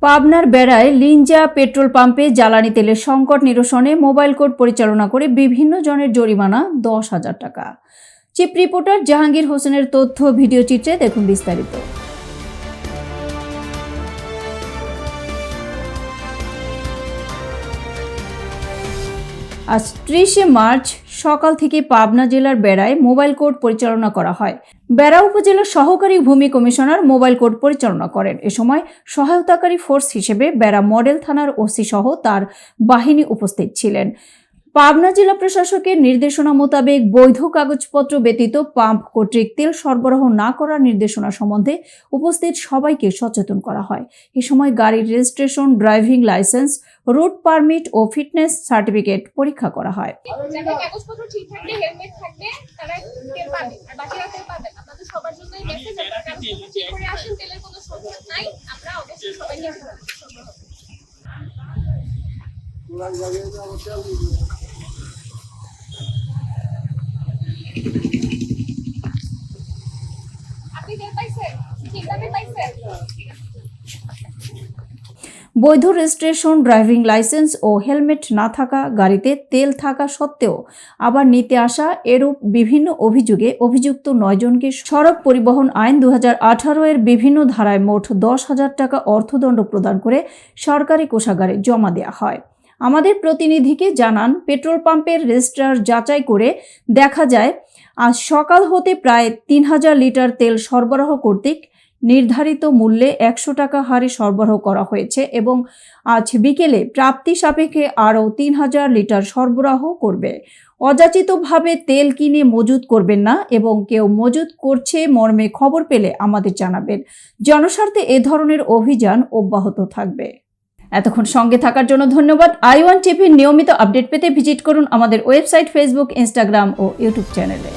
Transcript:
পাবনার বেড়ায় লিঞ্জা পেট্রোল পাম্পে জ্বালানি তেলের সংকট নিরসনে মোবাইল কোর্ট পরিচালনা করে বিভিন্ন জনের জরিমানা 10,000 টাকা। চিফ রিপোর্টার জাহাঙ্গীর হোসেনের তথ্য ভিডিও চিত্রে দেখুন বিস্তারিত। আজ 30 মার্চ সকাল থেকে পাবনা জেলার বেড়ায় মোবাইল কোর্ট পরিচালনা করা হয়। বেড়া উপজেলার সহকারী ভূমি কমিশনার মোবাইল কোর্ট পরিচালনা করেন। এ সময় সহায়তাকারী ফোর্স হিসেবে বেড়া মডেল থানার ওসি সহ তার বাহিনী উপস্থিত ছিলেন। পাবনা জেলা প্রশাসকের নির্দেশনা মোতাবেক বৈধ কাগজপত্র ব্যতীত পাম্প কর্তৃক তেল সরবরাহ না করার নির্দেশনা সম্বন্ধে উপস্থিত সবাইকে সচেতন করা হয়। এ সময় গাড়ির registration, driving licence, route permit ও ফিটনেস সার্টিফিকেট পরীক্ষা করা হয়। কাগজপত্র ঠিক থাকবে, হেলমেট থাকবে, তারা তেল পাবে, আর বাকিরা তেল পাবে না। আপনাদের সবার জন্য এই মেসেজ, আপনারা কাগজপত্র ঠিক করে আসেন, তেলের কোনো সংকট নাই, আমরা অবশ্যই সবাইকে বৈধ রেজিস্ট্রেশন, ড্রাইভিং লাইসেন্স ও হেলমেট না থাকা, গাড়িতে তেল থাকা সত্ত্বেও আবার নিতে আসা, এরূপ বিভিন্ন অভিযোগে অভিযুক্ত 9 জনকে সড়ক পরিবহন আইন 2018 এর বিভিন্ন ধারায় মোট 10,000 টাকা অর্থদণ্ড প্রদান করে সরকারি কোষাগারে জমা দেওয়া হয়। আমাদের প্রতিনিধিকে জানান, পেট্রোল পাম্পের রেজিস্ট্রার যাচাই করে দেখা যায় আজ সকাল হতে প্রায় 3,000 লিটার তেল সরবরাহ কর্তৃক নির্ধারিত মূল্যে 100 টাকা হারে সরবরাহ করা হয়েছে এবং আজ বিকেলে প্রাপ্তি সাপেক্ষে আরও 3,000 লিটার সরবরাহ করবে। অযাচিতভাবে তেল কিনে মজুত করবেন না এবং কেউ মজুত করছে মর্মে খবর পেলে আমাদের জানাবেন। জনস্বার্থে এ ধরনের অভিযান অব্যাহত থাকবে। এতক্ষণ সঙ্গে থাকার জন্য ধন্যবাদ। i1 টিভির নিয়মিত আপডেট পেতে ভিজিট করুন আমাদের ওয়েবসাইট, ফেসবুক, ইনস্টাগ্রাম ও ইউটিউব চ্যানেলে।